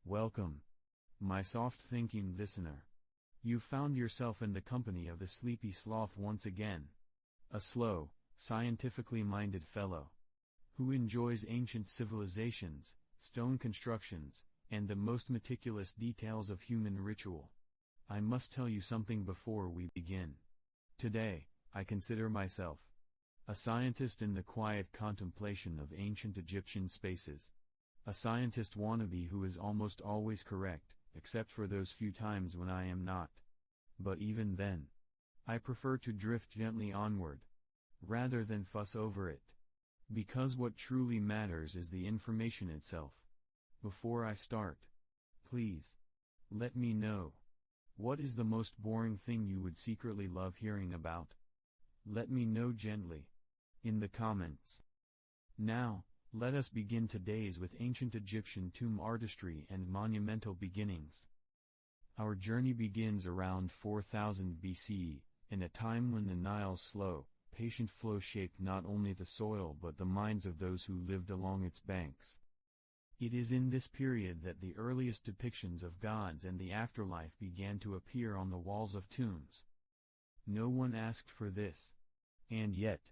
Welcome, my soft-thinking listener. You've found yourself in the company of the Sleepy Sloth once again. A slow, scientifically minded fellow who enjoys ancient civilizations, stone constructions, and the most meticulous details of human ritual. I must tell you something before we begin. Today, I consider myself a scientist in the quiet contemplation of ancient Egyptian spaces. A scientist wannabe who is almost always correct, except for those few times when I am not. But even then, I prefer to drift gently onward, rather than fuss over it. Because what truly matters is the information itself. Before I start, please, let me know. What is the most boring thing you would secretly love hearing about? Let me know gently, in the comments. Now, let us begin today's with ancient Egyptian tomb artistry and monumental beginnings. Our journey begins around 4000 BCE, in a time when the Nile's slow, patient flow shaped not only the soil but the minds of those who lived along its banks. It is in this period that the earliest depictions of gods and the afterlife began to appear on the walls of tombs. No one asked for this. And yet,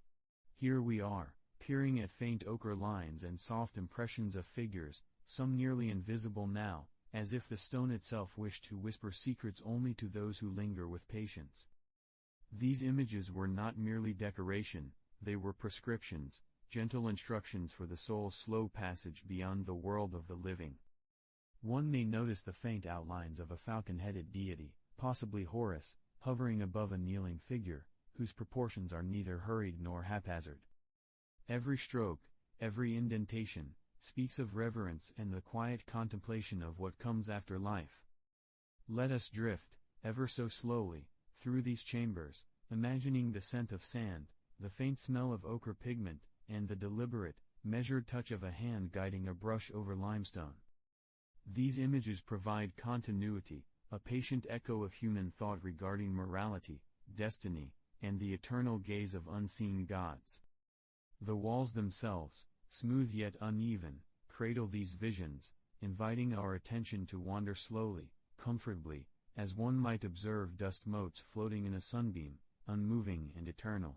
here we are, peering at faint ochre lines and soft impressions of figures, some nearly invisible now, as if the stone itself wished to whisper secrets only to those who linger with patience. These images were not merely decoration, they were prescriptions, gentle instructions for the soul's slow passage beyond the world of the living. One may notice the faint outlines of a falcon-headed deity, possibly Horus, hovering above a kneeling figure, whose proportions are neither hurried nor haphazard. Every stroke, every indentation, speaks of reverence and the quiet contemplation of what comes after life. Let us drift, ever so slowly, through these chambers, imagining the scent of sand, the faint smell of ochre pigment, and the deliberate, measured touch of a hand guiding a brush over limestone. These images provide continuity, a patient echo of human thought regarding morality, destiny, and the eternal gaze of unseen gods. The walls themselves, smooth yet uneven, cradle these visions, inviting our attention to wander slowly, comfortably, as one might observe dust motes floating in a sunbeam, unmoving and eternal.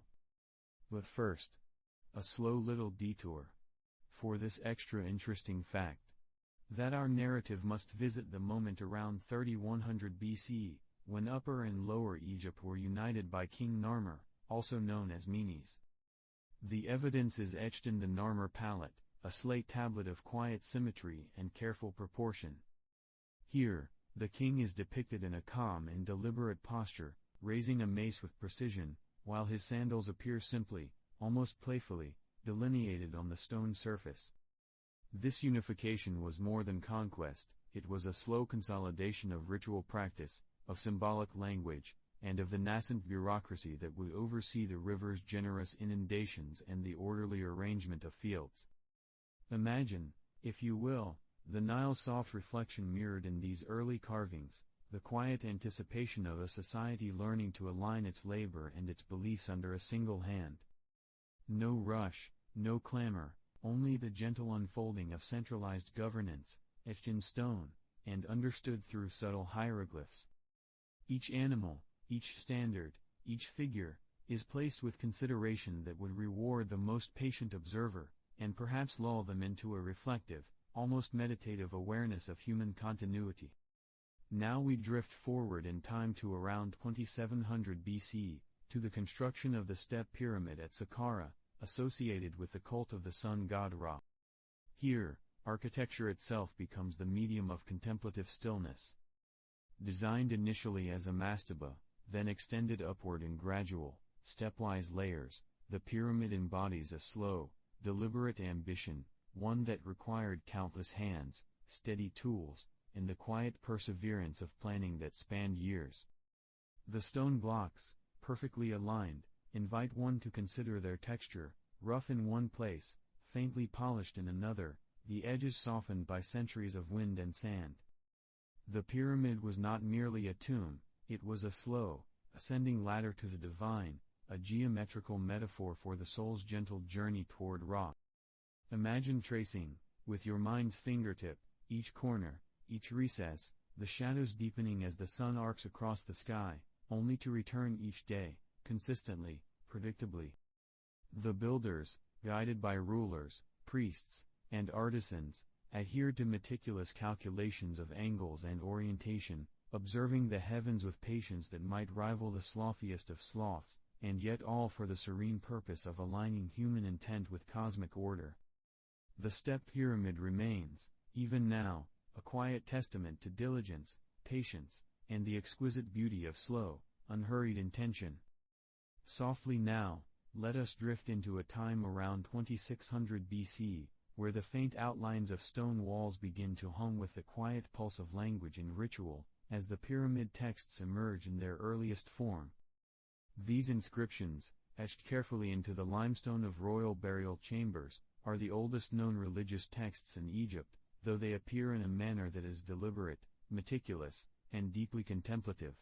But first, a slow little detour. For this extra interesting fact, that our narrative must visit the moment around 3100 BCE, when Upper and Lower Egypt were united by King Narmer, also known as Menes. The evidence is etched in the Narmer palette, a slate tablet of quiet symmetry and careful proportion. Here, the king is depicted in a calm and deliberate posture, raising a mace with precision, while his sandals appear simply, almost playfully, delineated on the stone surface. This unification was more than conquest, it was a slow consolidation of ritual practice, of symbolic language, and of the nascent bureaucracy that would oversee the river's generous inundations and the orderly arrangement of fields. Imagine, if you will, the Nile's soft reflection mirrored in these early carvings, the quiet anticipation of a society learning to align its labor and its beliefs under a single hand. No rush, no clamor, only the gentle unfolding of centralized governance, etched in stone, and understood through subtle hieroglyphs. Each animal, each standard, each figure, is placed with consideration that would reward the most patient observer, and perhaps lull them into a reflective, almost meditative awareness of human continuity. Now we drift forward in time to around 2700 BC, to the construction of the step pyramid at Saqqara, associated with the cult of the sun god Ra. Here, architecture itself becomes the medium of contemplative stillness. Designed initially as a mastaba, then extended upward in gradual, stepwise layers, the pyramid embodies a slow, deliberate ambition, one that required countless hands, steady tools, and the quiet perseverance of planning that spanned years. The stone blocks, perfectly aligned, invite one to consider their texture, rough in one place, faintly polished in another, the edges softened by centuries of wind and sand. The pyramid was not merely a tomb, it was a slow, ascending ladder to the divine, a geometrical metaphor for the soul's gentle journey toward Ra. Imagine tracing, with your mind's fingertip, each corner, each recess, the shadows deepening as the sun arcs across the sky, only to return each day, consistently, predictably. The builders, guided by rulers, priests, and artisans, adhered to meticulous calculations of angles and orientation, observing the heavens with patience that might rival the slothiest of sloths, and yet all for the serene purpose of aligning human intent with cosmic order. The stepped pyramid remains, even now, a quiet testament to diligence, patience, and the exquisite beauty of slow, unhurried intention. Softly now, let us drift into a time around 2600 BC, where the faint outlines of stone walls begin to hum with the quiet pulse of language and ritual, as the pyramid texts emerge in their earliest form. These inscriptions, etched carefully into the limestone of royal burial chambers, are the oldest known religious texts in Egypt, though they appear in a manner that is deliberate, meticulous, and deeply contemplative.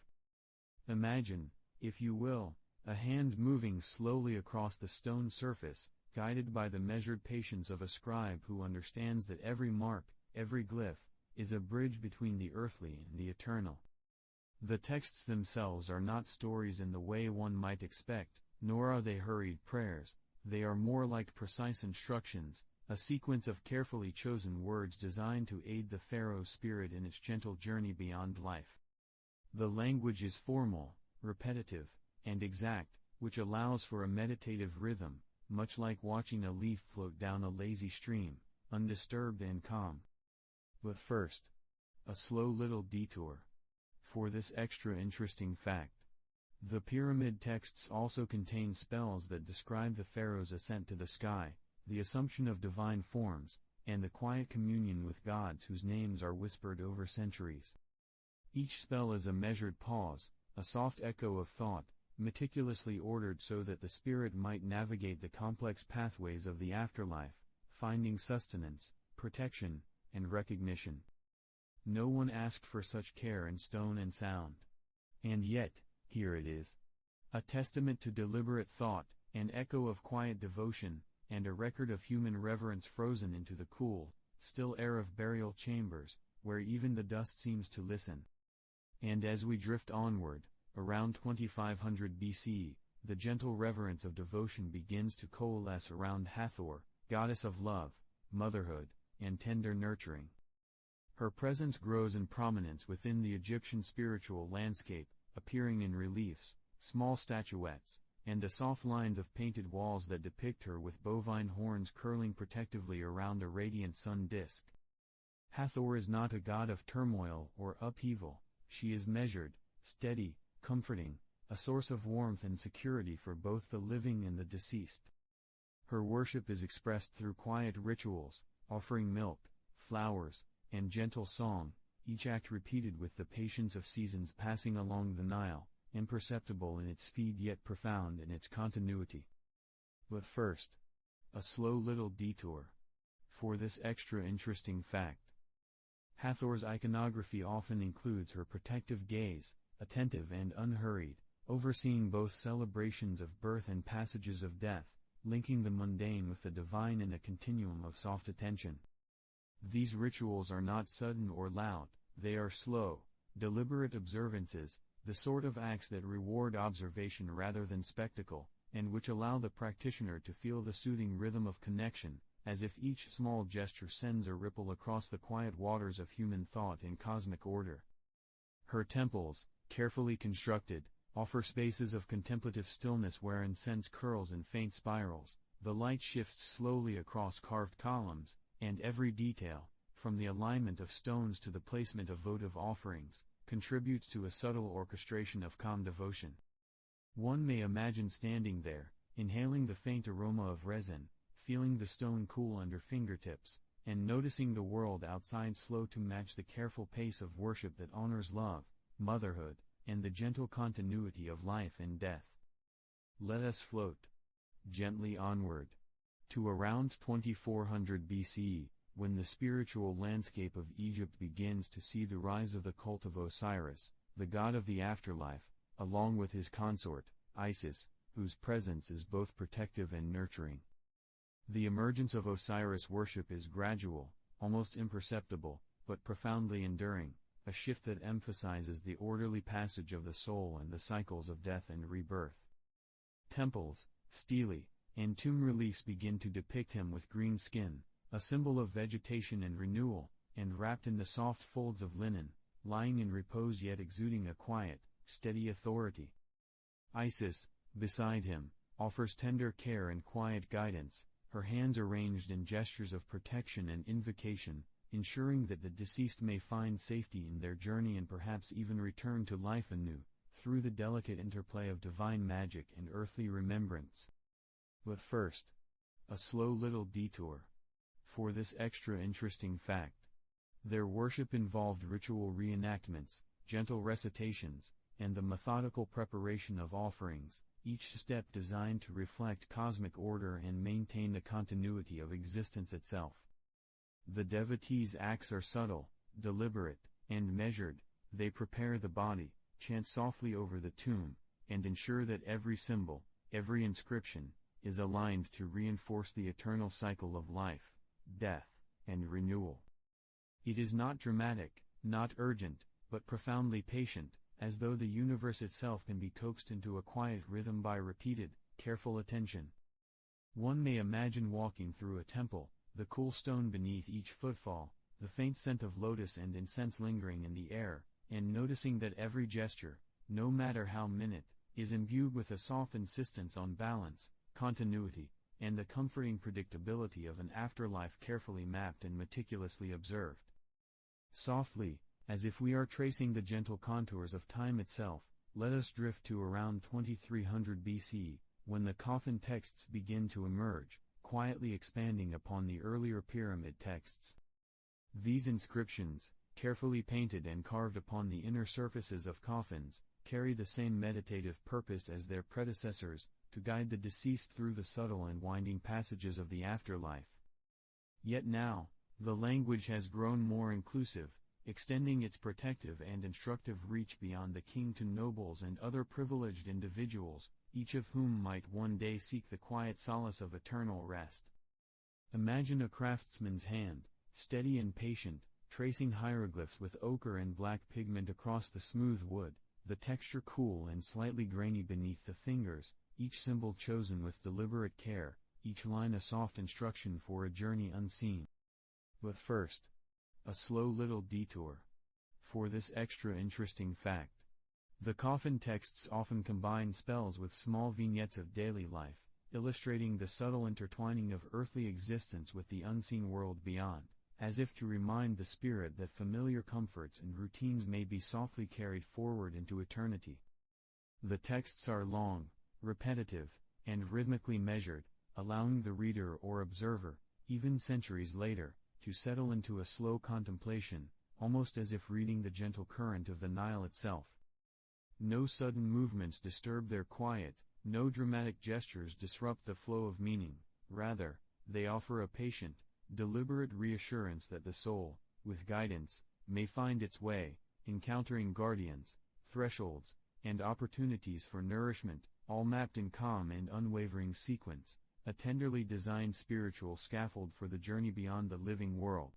Imagine, if you will, a hand moving slowly across the stone surface, guided by the measured patience of a scribe who understands that every mark, every glyph, is a bridge between the earthly and the eternal. The texts themselves are not stories in the way one might expect, nor are they hurried prayers. They are more like precise instructions, a sequence of carefully chosen words designed to aid the pharaoh's spirit in its gentle journey beyond life. The language is formal, repetitive, and exact, which allows for a meditative rhythm, much like watching a leaf float down a lazy stream, undisturbed and calm. But first, a slow little detour. For this extra interesting fact, the pyramid texts also contain spells that describe the pharaoh's ascent to the sky, the assumption of divine forms, and the quiet communion with gods whose names are whispered over centuries. Each spell is a measured pause, a soft echo of thought, meticulously ordered so that the spirit might navigate the complex pathways of the afterlife, finding sustenance, protection, and recognition. No one asked for such care in stone and sound. And yet, here it is. A testament to deliberate thought, an echo of quiet devotion, and a record of human reverence frozen into the cool, still air of burial chambers, where even the dust seems to listen. And as we drift onward, around 2500 BC, the gentle reverence of devotion begins to coalesce around Hathor, goddess of love, motherhood, and tender nurturing. Her presence grows in prominence within the Egyptian spiritual landscape, appearing in reliefs, small statuettes, and the soft lines of painted walls that depict her with bovine horns curling protectively around a radiant sun disk. Hathor is not a god of turmoil or upheaval, she is measured, steady, comforting, a source of warmth and security for both the living and the deceased. Her worship is expressed through quiet rituals, offering milk, flowers, and gentle song, each act repeated with the patience of seasons passing along the Nile, imperceptible in its speed yet profound in its continuity. But first, a slow little detour. For this extra interesting fact. Hathor's iconography often includes her protective gaze, attentive and unhurried, overseeing both celebrations of birth and passages of death, linking the mundane with the divine in a continuum of soft attention. These rituals are not sudden or loud, they are slow, deliberate observances, the sort of acts that reward observation rather than spectacle, and which allow the practitioner to feel the soothing rhythm of connection, as if each small gesture sends a ripple across the quiet waters of human thought and cosmic order. Her temples, carefully constructed, offer spaces of contemplative stillness where incense curls in faint spirals, the light shifts slowly across carved columns, and every detail, from the alignment of stones to the placement of votive offerings, contributes to a subtle orchestration of calm devotion. One may imagine standing there, inhaling the faint aroma of resin, feeling the stone cool under fingertips, and noticing the world outside slow to match the careful pace of worship that honors love, motherhood, and the gentle continuity of life and death. Let us float gently onward to around 2400 BC, when the spiritual landscape of Egypt begins to see the rise of the cult of Osiris, the god of the afterlife, along with his consort, Isis, whose presence is both protective and nurturing. The emergence of Osiris worship is gradual, almost imperceptible, but profoundly enduring, a shift that emphasizes the orderly passage of the soul and the cycles of death and rebirth. Temples, stelae, and tomb reliefs begin to depict him with green skin, a symbol of vegetation and renewal, and wrapped in the soft folds of linen, lying in repose yet exuding a quiet, steady authority. Isis, beside him, offers tender care and quiet guidance, her hands arranged in gestures of protection and invocation, ensuring that the deceased may find safety in their journey and perhaps even return to life anew, through the delicate interplay of divine magic and earthly remembrance. But first, a slow little detour. For this extra interesting fact. Their worship involved ritual reenactments, gentle recitations, and the methodical preparation of offerings, each step designed to reflect cosmic order and maintain the continuity of existence itself. The devotees' acts are subtle, deliberate, and measured. They prepare the body, chant softly over the tomb, and ensure that every symbol, every inscription, is aligned to reinforce the eternal cycle of life, death, and renewal. It is not dramatic, not urgent, but profoundly patient, as though the universe itself can be coaxed into a quiet rhythm by repeated, careful attention. One may imagine walking through a temple, the cool stone beneath each footfall, the faint scent of lotus and incense lingering in the air, and noticing that every gesture, no matter how minute, is imbued with a soft insistence on balance, continuity, and the comforting predictability of an afterlife carefully mapped and meticulously observed. Softly, as if we are tracing the gentle contours of time itself, let us drift to around 2300 BC, when the coffin texts begin to emerge, quietly expanding upon the earlier pyramid texts. These inscriptions, carefully painted and carved upon the inner surfaces of coffins, carry the same meditative purpose as their predecessors, to guide the deceased through the subtle and winding passages of the afterlife. Yet now, the language has grown more inclusive, extending its protective and instructive reach beyond the king to nobles and other privileged individuals, each of whom might one day seek the quiet solace of eternal rest. Imagine a craftsman's hand, steady and patient, tracing hieroglyphs with ochre and black pigment across the smooth wood, the texture cool and slightly grainy beneath the fingers, each symbol chosen with deliberate care, each line a soft instruction for a journey unseen. But first, a slow little detour. For this extra interesting fact. The coffin texts often combine spells with small vignettes of daily life, illustrating the subtle intertwining of earthly existence with the unseen world beyond, as if to remind the spirit that familiar comforts and routines may be softly carried forward into eternity. The texts are long, repetitive, and rhythmically measured, allowing the reader or observer, even centuries later, to settle into a slow contemplation, almost as if reading the gentle current of the Nile itself. No sudden movements disturb their quiet, no dramatic gestures disrupt the flow of meaning, rather, they offer a patient, deliberate reassurance that the soul, with guidance, may find its way, encountering guardians, thresholds, and opportunities for nourishment, all mapped in calm and unwavering sequence, a tenderly designed spiritual scaffold for the journey beyond the living world.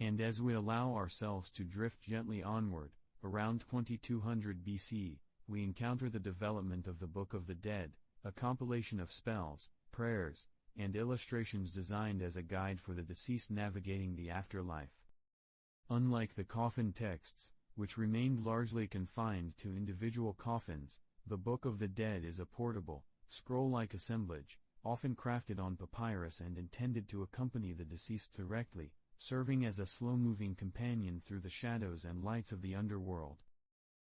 And as we allow ourselves to drift gently onward, around 2200 BC, we encounter the development of the Book of the Dead, a compilation of spells, prayers, and illustrations designed as a guide for the deceased navigating the afterlife. Unlike the coffin texts, which remained largely confined to individual coffins, the Book of the Dead is a portable, scroll-like assemblage, often crafted on papyrus and intended to accompany the deceased directly, serving as a slow-moving companion through the shadows and lights of the underworld.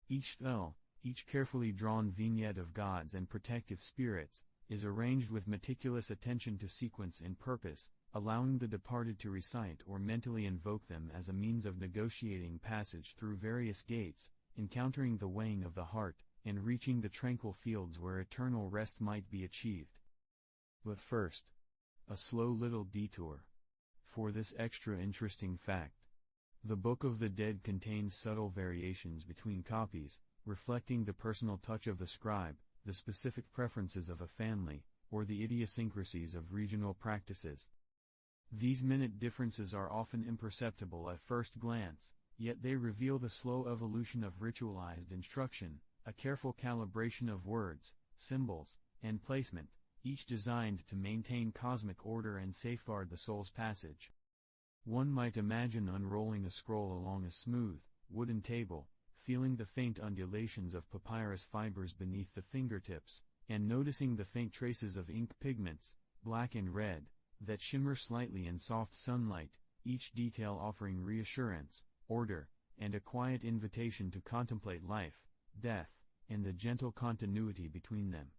Each spell, each carefully drawn vignette of gods and protective spirits, is arranged with meticulous attention to sequence and purpose, allowing the departed to recite or mentally invoke them as a means of negotiating passage through various gates, encountering the weighing of the heart, and reaching the tranquil fields where eternal rest might be achieved. But first, a slow little detour. For this extra interesting fact. The Book of the Dead contains subtle variations between copies, reflecting the personal touch of the scribe, the specific preferences of a family, or the idiosyncrasies of regional practices. These minute differences are often imperceptible at first glance, yet they reveal the slow evolution of ritualized instruction, a careful calibration of words, symbols, and placement, each designed to maintain cosmic order and safeguard the soul's passage. One might imagine unrolling a scroll along a smooth, wooden table, feeling the faint undulations of papyrus fibers beneath the fingertips, and noticing the faint traces of ink pigments, black and red, that shimmer slightly in soft sunlight, each detail offering reassurance, order, and a quiet invitation to contemplate life, death, and the gentle continuity between them.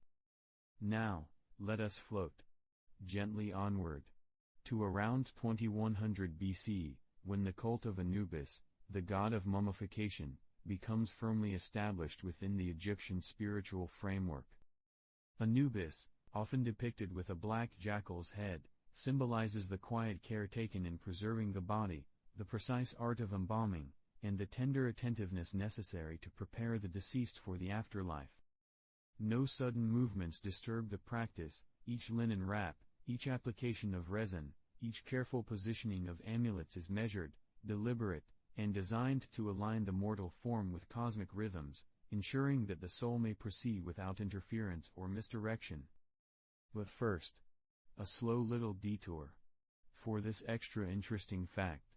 Now, let us float gently onward to around 2100 BC, when the cult of Anubis, the god of mummification, becomes firmly established within the Egyptian spiritual framework. Anubis, often depicted with a black jackal's head, symbolizes the quiet care taken in preserving the body, the precise art of embalming, and the tender attentiveness necessary to prepare the deceased for the afterlife. No sudden movements disturb the practice, each linen wrap, each application of resin, each careful positioning of amulets is measured, deliberate, and designed to align the mortal form with cosmic rhythms, ensuring that the soul may proceed without interference or misdirection. But first, a slow little detour. For this extra interesting fact.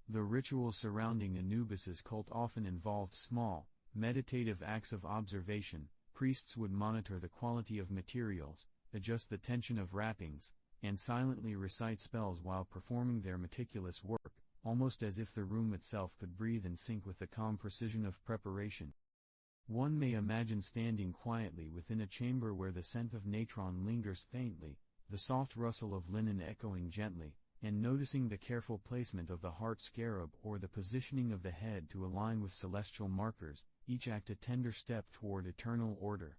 The rituals surrounding Anubis's cult often involved small, meditative acts of observation. Priests would monitor the quality of materials, adjust the tension of wrappings, and silently recite spells while performing their meticulous work, almost as if the room itself could breathe in sync with the calm precision of preparation. One may imagine standing quietly within a chamber where the scent of natron lingers faintly, the soft rustle of linen echoing gently, and noticing the careful placement of the heart scarab or the positioning of the head to align with celestial markers, each act a tender step toward eternal order.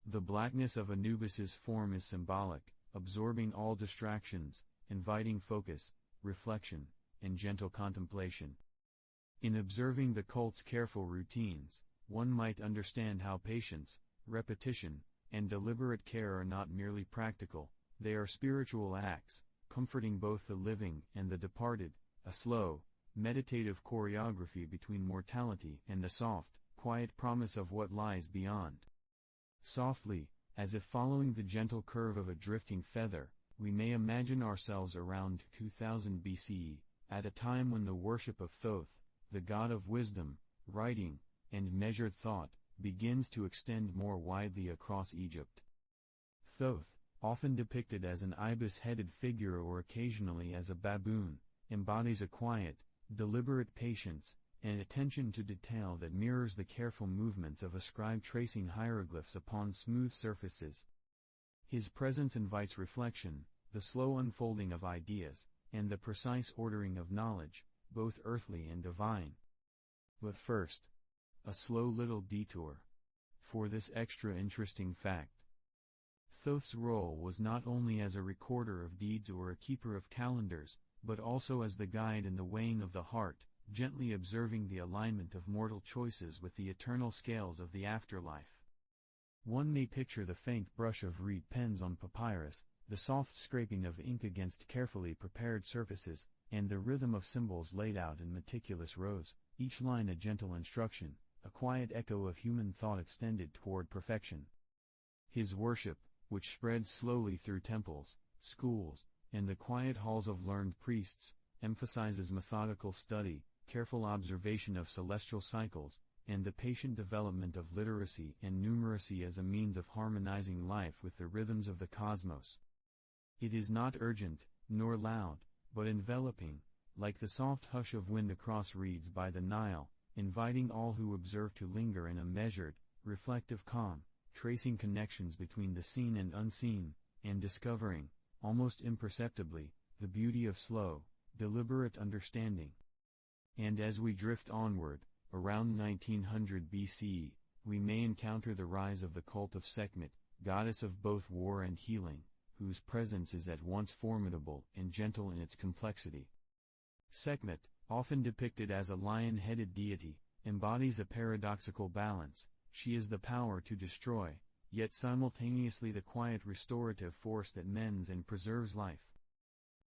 The blackness of Anubis's form is symbolic, absorbing all distractions, inviting focus, reflection, and gentle contemplation. In observing the cult's careful routines, one might understand how patience, repetition, and deliberate care are not merely practical, they are spiritual acts, comforting both the living and the departed, a slow, meditative choreography between mortality and the soft, quiet promise of what lies beyond. Softly, as if following the gentle curve of a drifting feather, we may imagine ourselves around 2000 BCE, at a time when the worship of Thoth, the god of wisdom, writing, and measured thought, begins to extend more widely across Egypt. Thoth, often depicted as an ibis-headed figure or occasionally as a baboon, embodies a quiet, deliberate patience, and attention to detail that mirrors the careful movements of a scribe tracing hieroglyphs upon smooth surfaces. His presence invites reflection, the slow unfolding of ideas, and the precise ordering of knowledge, both earthly and divine. But first, a slow little detour. For this extra interesting fact. Thoth's role was not only as a recorder of deeds or a keeper of calendars, but also as the guide in the weighing of the heart, gently observing the alignment of mortal choices with the eternal scales of the afterlife. One may picture the faint brush of reed pens on papyrus, the soft scraping of ink against carefully prepared surfaces, and the rhythm of symbols laid out in meticulous rows, each line a gentle instruction, a quiet echo of human thought extended toward perfection. His worship, which spread slowly through temples, schools, and the quiet halls of learned priests, emphasizes methodical study, careful observation of celestial cycles, and the patient development of literacy and numeracy as a means of harmonizing life with the rhythms of the cosmos. It is not urgent, nor loud, but enveloping, like the soft hush of wind across reeds by the Nile, inviting all who observe to linger in a measured, reflective calm, tracing connections between the seen and unseen, and discovering, almost imperceptibly, the beauty of slow, deliberate understanding. And as we drift onward, around 1900 BCE, we may encounter the rise of the cult of Sekhmet, goddess of both war and healing, whose presence is at once formidable and gentle in its complexity. Sekhmet, often depicted as a lion-headed deity, embodies a paradoxical balance. She is the power to destroy, yet simultaneously the quiet restorative force that mends and preserves life.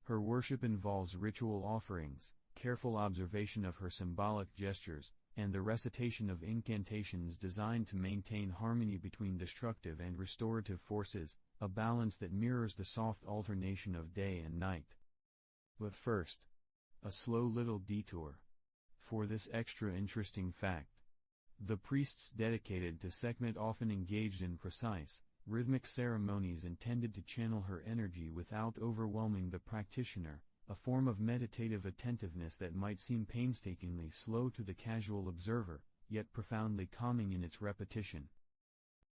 Her worship involves ritual offerings, careful observation of her symbolic gestures, and the recitation of incantations designed to maintain harmony between destructive and restorative forces, a balance that mirrors the soft alternation of day and night. But first, a slow little detour. For this extra interesting fact. The priests dedicated to Sekhmet often engaged in precise, rhythmic ceremonies intended to channel her energy without overwhelming the practitioner, a form of meditative attentiveness that might seem painstakingly slow to the casual observer, yet profoundly calming in its repetition.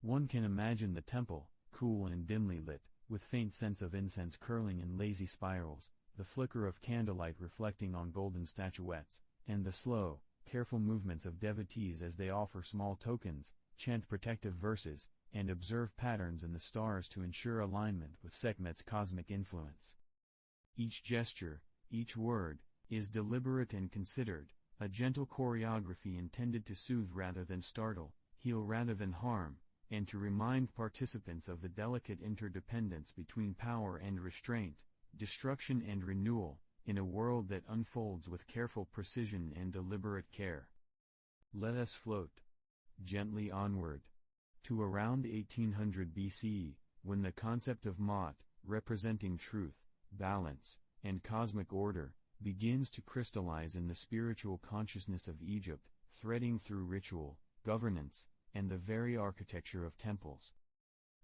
One can imagine the temple, cool and dimly lit, with faint scents of incense curling in lazy spirals, the flicker of candlelight reflecting on golden statuettes, and the slow, careful movements of devotees as they offer small tokens, chant protective verses, and observe patterns in the stars to ensure alignment with Sekhmet's cosmic influence. Each gesture, each word, is deliberate and considered, a gentle choreography intended to soothe rather than startle, heal rather than harm, and to remind participants of the delicate interdependence between power and restraint, destruction and renewal, in a world that unfolds with careful precision and deliberate care. Let us float gently onward to around 1800 BCE, when the concept of Maat, representing truth, balance, and cosmic order, begins to crystallize in the spiritual consciousness of Egypt, threading through ritual, governance, and the very architecture of temples.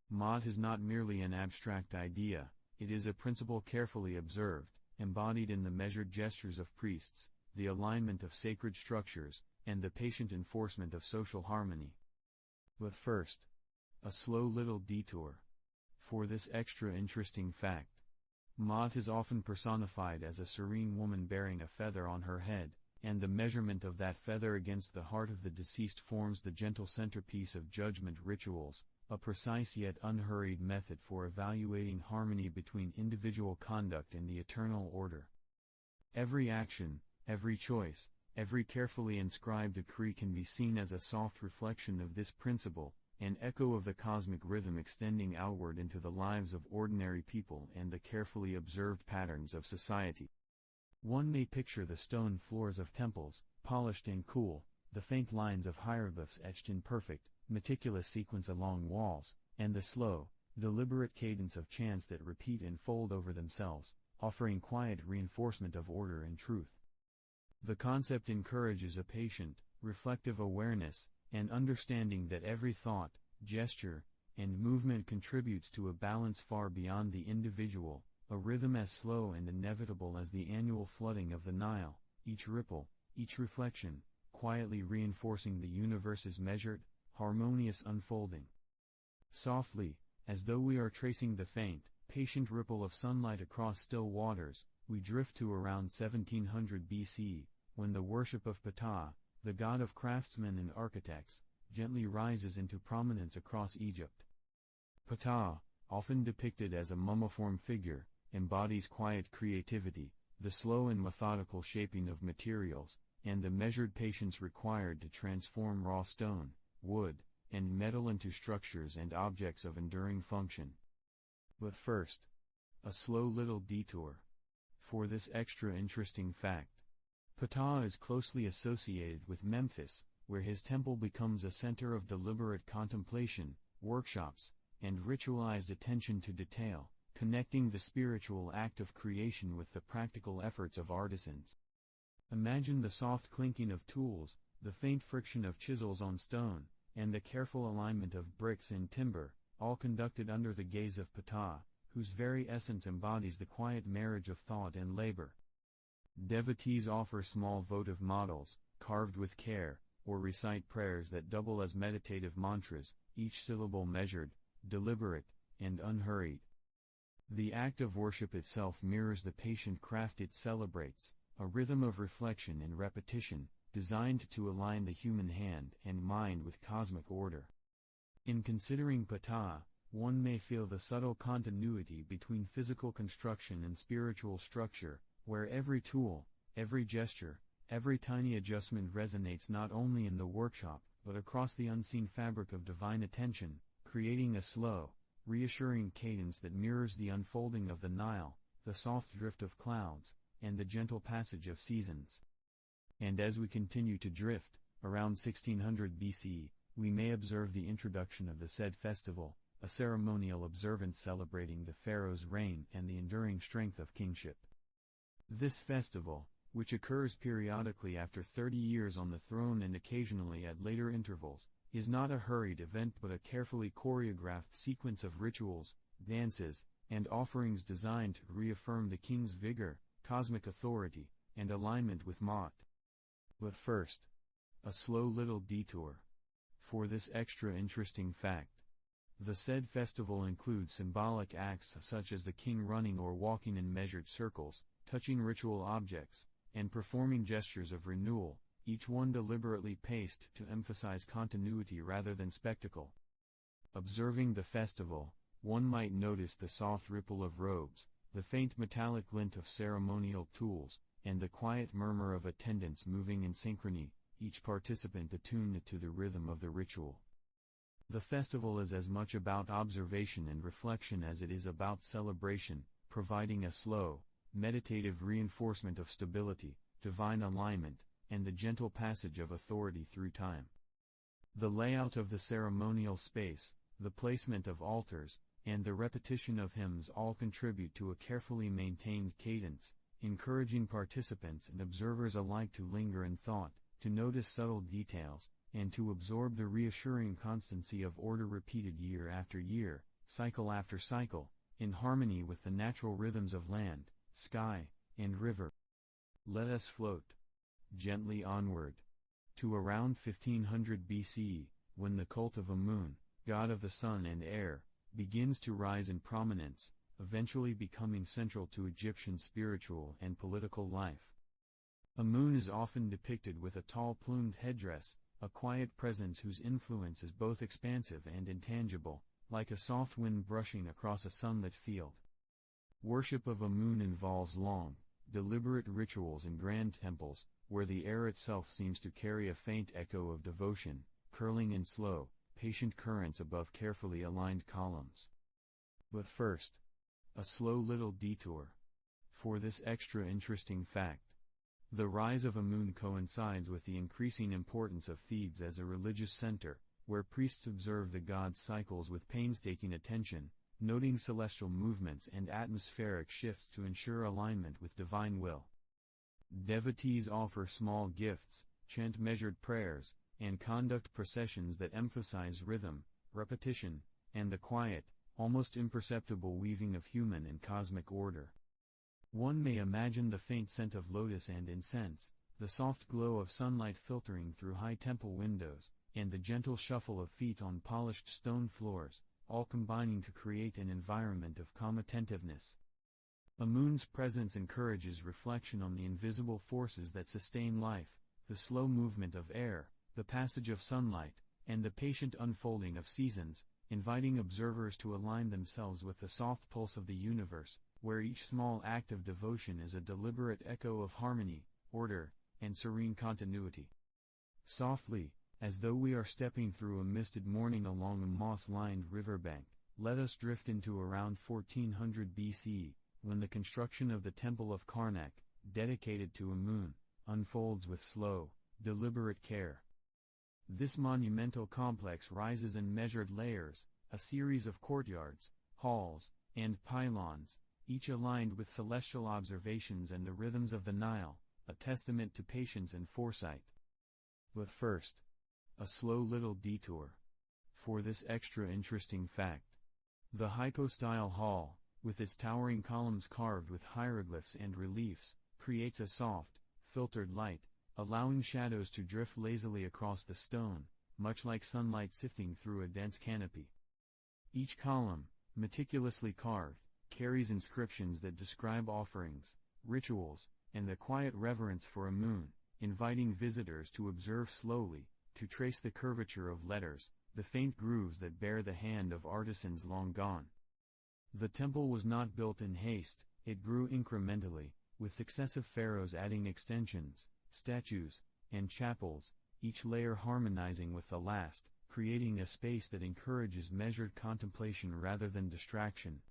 Maat is not merely an abstract idea, it is a principle carefully observed, embodied in the measured gestures of priests, the alignment of sacred structures, and the patient enforcement of social harmony. But first, a slow little detour. For this extra interesting fact. Maat is often personified as a serene woman bearing a feather on her head, and the measurement of that feather against the heart of the deceased forms the gentle centerpiece of judgment rituals, a precise yet unhurried method for evaluating harmony between individual conduct and the eternal order. Every action, every choice, every carefully inscribed decree can be seen as a soft reflection of this principle, an echo of the cosmic rhythm extending outward into the lives of ordinary people and the carefully observed patterns of society. One may picture the stone floors of temples, polished and cool, the faint lines of hieroglyphs etched in perfect, meticulous sequence along walls, and the slow, deliberate cadence of chants that repeat and fold over themselves, offering quiet reinforcement of order and truth. The concept encourages a patient, reflective awareness, and understanding that every thought, gesture, and movement contributes to a balance far beyond the individual, a rhythm as slow and inevitable as the annual flooding of the Nile, each ripple, each reflection, quietly reinforcing the universe's measured, harmonious unfolding. Softly, as though we are tracing the faint, patient ripple of sunlight across still waters, we drift to around 1700 BC, when the worship of Ptah, the god of craftsmen and architects, gently rises into prominence across Egypt. Ptah, often depicted as a mummiform figure, embodies quiet creativity, the slow and methodical shaping of materials, and the measured patience required to transform raw stone, wood, and metal into structures and objects of enduring function. But first, a slow little detour. For this extra interesting fact. Ptah is closely associated with Memphis, where his temple becomes a center of deliberate contemplation, workshops, and ritualized attention to detail, connecting the spiritual act of creation with the practical efforts of artisans. Imagine the soft clinking of tools, the faint friction of chisels on stone, and the careful alignment of bricks and timber, all conducted under the gaze of Ptah, whose very essence embodies the quiet marriage of thought and labor. Devotees offer small votive models, carved with care, or recite prayers that double as meditative mantras, each syllable measured, deliberate, and unhurried. The act of worship itself mirrors the patient craft it celebrates, a rhythm of reflection and repetition, designed to align the human hand and mind with cosmic order. In considering Ptah, one may feel the subtle continuity between physical construction and spiritual structure, where every tool, every gesture, every tiny adjustment resonates not only in the workshop, but across the unseen fabric of divine attention, creating a slow, reassuring cadence that mirrors the unfolding of the Nile, the soft drift of clouds, and the gentle passage of seasons. And as we continue to drift, around 1600 BC, we may observe the introduction of the said festival, a ceremonial observance celebrating the pharaoh's reign and the enduring strength of kingship. This festival, which occurs periodically after 30 years on the throne and occasionally at later intervals, is not a hurried event but a carefully choreographed sequence of rituals, dances, and offerings designed to reaffirm the king's vigor, cosmic authority, and alignment with Ma'at. But first, a slow little detour. For this extra interesting fact. The said festival includes symbolic acts such as the king running or walking in measured circles, touching ritual objects, and performing gestures of renewal, each one deliberately paced to emphasize continuity rather than spectacle. Observing the festival, one might notice the soft ripple of robes, the faint metallic glint of ceremonial tools, and the quiet murmur of attendants moving in synchrony, each participant attuned to the rhythm of the ritual. The festival is as much about observation and reflection as it is about celebration, providing a slow, meditative reinforcement of stability, divine alignment, and the gentle passage of authority through time. The layout of the ceremonial space, the placement of altars, and the repetition of hymns all contribute to a carefully maintained cadence, encouraging participants and observers alike to linger in thought, to notice subtle details, and to absorb the reassuring constancy of order repeated year after year, cycle after cycle, in harmony with the natural rhythms of land, sky, and river. Let us float gently onward to around 1500 BC, when the cult of Amun, god of the sun and air, begins to rise in prominence, eventually becoming central to Egyptian spiritual and political life. Amun is often depicted with a tall plumed headdress, a quiet presence whose influence is both expansive and intangible, like a soft wind brushing across a sunlit field. Worship of Amun involves long, deliberate rituals in grand temples, where the air itself seems to carry a faint echo of devotion, curling in slow, patient currents above carefully aligned columns. But first, a slow little detour. For this extra interesting fact. The rise of Amun coincides with the increasing importance of Thebes as a religious center, where priests observe the god's cycles with painstaking attention, noting celestial movements and atmospheric shifts to ensure alignment with divine will. Devotees offer small gifts, chant measured prayers, and conduct processions that emphasize rhythm, repetition, and the quiet, almost imperceptible weaving of human and cosmic order. One may imagine the faint scent of lotus and incense, the soft glow of sunlight filtering through high temple windows, and the gentle shuffle of feet on polished stone floors, all combining to create an environment of calm attentiveness. Amun's presence encourages reflection on the invisible forces that sustain life, the slow movement of air, the passage of sunlight, and the patient unfolding of seasons, inviting observers to align themselves with the soft pulse of the universe, where each small act of devotion is a deliberate echo of harmony, order, and serene continuity. Softly, as though we are stepping through a misted morning along a moss-lined riverbank, let us drift into around 1400 BC, when the construction of the Temple of Karnak, dedicated to Amun, unfolds with slow, deliberate care. This monumental complex rises in measured layers, a series of courtyards, halls, and pylons, each aligned with celestial observations and the rhythms of the Nile, a testament to patience and foresight. But first, a slow little detour. For this extra interesting fact. The hypostyle hall, with its towering columns carved with hieroglyphs and reliefs, creates a soft, filtered light, allowing shadows to drift lazily across the stone, much like sunlight sifting through a dense canopy. Each column, meticulously carved, carries inscriptions that describe offerings, rituals, and the quiet reverence for Amun, inviting visitors to observe slowly, to trace the curvature of letters, the faint grooves that bear the hand of artisans long gone. The temple was not built in haste, it grew incrementally, with successive pharaohs adding extensions, statues, and chapels, each layer harmonizing with the last, creating a space that encourages measured contemplation rather than distraction.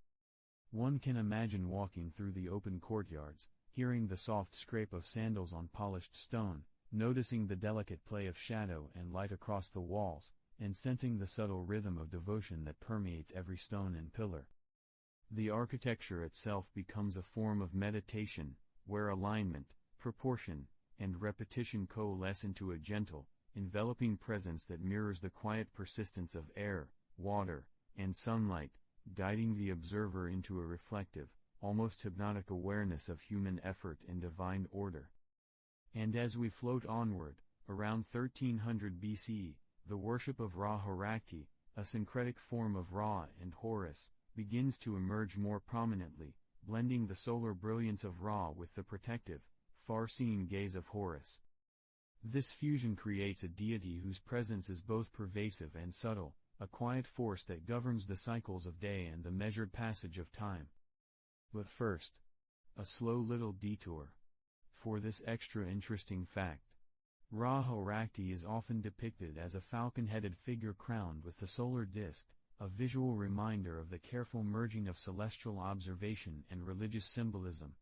One can imagine walking through the open courtyards, hearing the soft scrape of sandals on polished stone, noticing the delicate play of shadow and light across the walls, and sensing the subtle rhythm of devotion that permeates every stone and pillar. The architecture itself becomes a form of meditation, where alignment, proportion, and repetition coalesce into a gentle, enveloping presence that mirrors the quiet persistence of air, water, and sunlight, guiding the observer into a reflective, almost hypnotic awareness of human effort and divine order. And as we float onward, around 1300 BCE, the worship of Ra-Horakhti, a syncretic form of Ra and Horus, begins to emerge more prominently, blending the solar brilliance of Ra with the protective, far-seeing gaze of Horus. This fusion creates a deity whose presence is both pervasive and subtle, a quiet force that governs the cycles of day and the measured passage of time. But first, a slow little detour. For this extra interesting fact, Ra-Horakhti is often depicted as a falcon-headed figure crowned with the solar disk, a visual reminder of the careful merging of celestial observation and religious symbolism.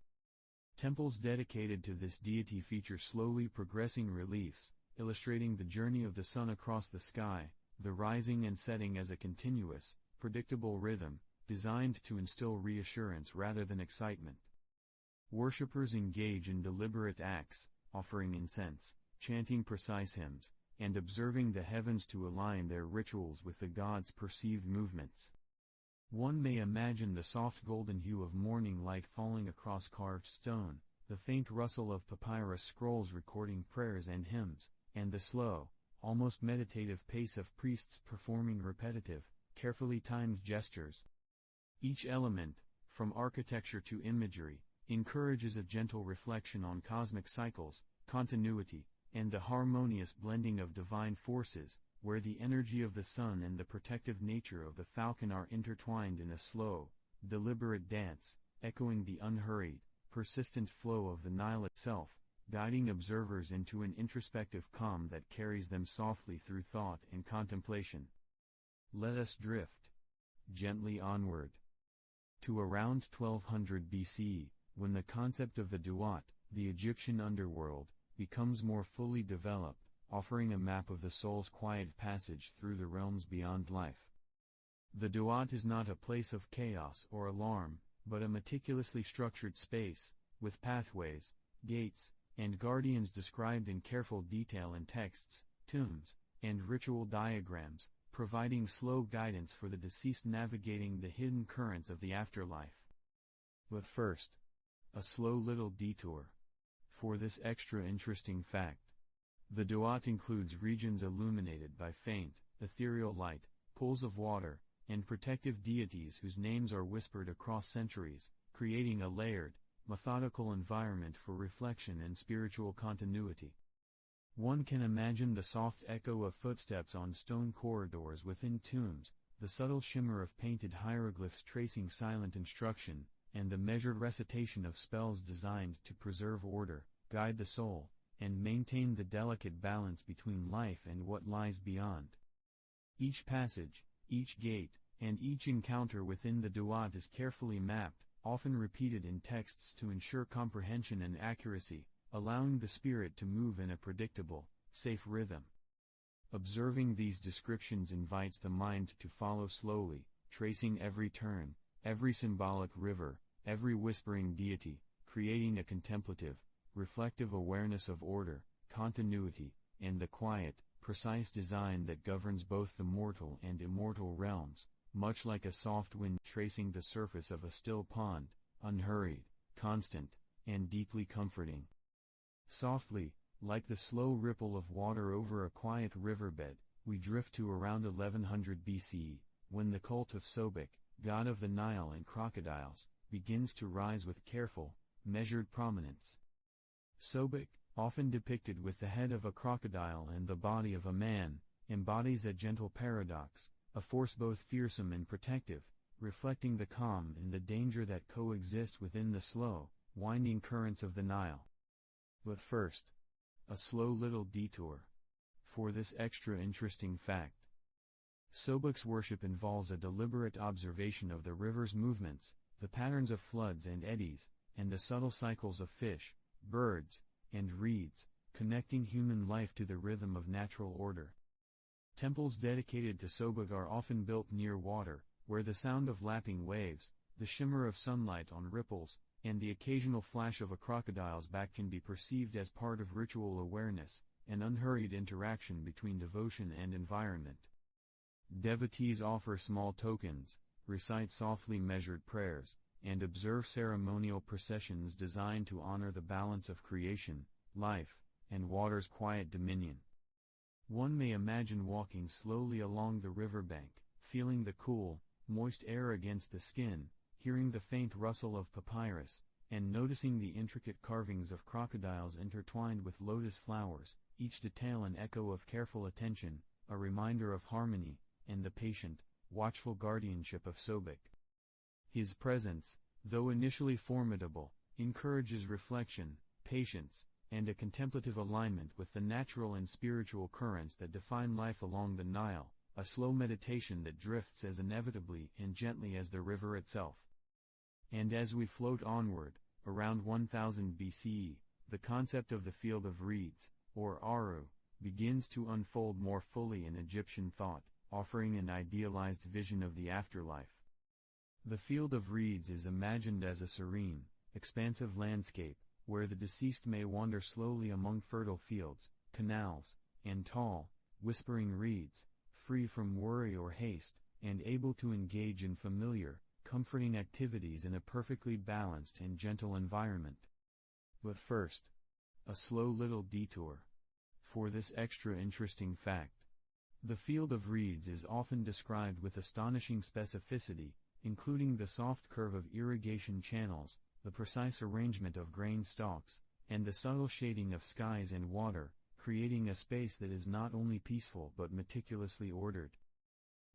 Temples dedicated to this deity feature slowly progressing reliefs, illustrating the journey of the sun across the sky, the rising and setting as a continuous, predictable rhythm, designed to instill reassurance rather than excitement. Worshippers engage in deliberate acts, offering incense, chanting precise hymns, and observing the heavens to align their rituals with the god's perceived movements. One may imagine the soft golden hue of morning light falling across carved stone, the faint rustle of papyrus scrolls recording prayers and hymns, and the slow, almost meditative pace of priests performing repetitive, carefully timed gestures. Each element, from architecture to imagery, encourages a gentle reflection on cosmic cycles, continuity, and the harmonious blending of divine forces, where the energy of the sun and the protective nature of the falcon are intertwined in a slow, deliberate dance, echoing the unhurried, persistent flow of the Nile itself, guiding observers into an introspective calm that carries them softly through thought and contemplation. Let us drift gently onward to around 1200 BCE, when the concept of the Duat, the Egyptian underworld, becomes more fully developed, offering a map of the soul's quiet passage through the realms beyond life. The Duat is not a place of chaos or alarm, but a meticulously structured space, with pathways, gates, and guardians described in careful detail in texts, tombs, and ritual diagrams, providing slow guidance for the deceased navigating the hidden currents of the afterlife. But first, a slow little detour. For this extra interesting fact, the Duat includes regions illuminated by faint, ethereal light, pools of water, and protective deities whose names are whispered across centuries, creating a layered, methodical environment for reflection and spiritual continuity. One can imagine the soft echo of footsteps on stone corridors within tombs, the subtle shimmer of painted hieroglyphs tracing silent instruction, and the measured recitation of spells designed to preserve order, guide the soul, and maintain the delicate balance between life and what lies beyond. Each passage, each gate, and each encounter within the Duat is carefully mapped, often repeated in texts to ensure comprehension and accuracy, allowing the spirit to move in a predictable, safe rhythm. Observing these descriptions invites the mind to follow slowly, tracing every turn, every symbolic river, every whispering deity, creating a contemplative, reflective awareness of order, continuity, and the quiet, precise design that governs both the mortal and immortal realms, much like a soft wind tracing the surface of a still pond, unhurried, constant, and deeply comforting. Softly, like the slow ripple of water over a quiet riverbed, we drift to around 1100 BCE, when the cult of Sobek, god of the Nile and crocodiles, begins to rise with careful, measured prominence. Sobek, often depicted with the head of a crocodile and the body of a man, embodies a gentle paradox, a force both fearsome and protective, reflecting the calm and the danger that coexist within the slow, winding currents of the Nile. But first, a slow little detour. For this extra interesting fact, Sobek's worship involves a deliberate observation of the river's movements, the patterns of floods and eddies, and the subtle cycles of fish, birds, and reeds, connecting human life to the rhythm of natural order. Temples dedicated to Sobek are often built near water, where the sound of lapping waves, the shimmer of sunlight on ripples, and the occasional flash of a crocodile's back can be perceived as part of ritual awareness, an unhurried interaction between devotion and environment. Devotees offer small tokens, recite softly measured prayers, and observe ceremonial processions designed to honor the balance of creation, life, and water's quiet dominion. One may imagine walking slowly along the riverbank, feeling the cool, moist air against the skin, hearing the faint rustle of papyrus, and noticing the intricate carvings of crocodiles intertwined with lotus flowers, each detail an echo of careful attention, a reminder of harmony, and the patient, watchful guardianship of Sobek. His presence, though initially formidable, encourages reflection, patience, and a contemplative alignment with the natural and spiritual currents that define life along the Nile, a slow meditation that drifts as inevitably and gently as the river itself. And as we float onward, around 1000 BCE, the concept of the field of reeds, or Aru, begins to unfold more fully in Egyptian thought, offering an idealized vision of the afterlife. The field of reeds is imagined as a serene, expansive landscape, where the deceased may wander slowly among fertile fields, canals, and tall, whispering reeds, free from worry or haste, and able to engage in familiar, comforting activities in a perfectly balanced and gentle environment. But first, a slow little detour. For this extra interesting fact. The field of reeds is often described with astonishing specificity, including the soft curve of irrigation channels, the precise arrangement of grain stalks, and the subtle shading of skies and water, creating a space that is not only peaceful but meticulously ordered.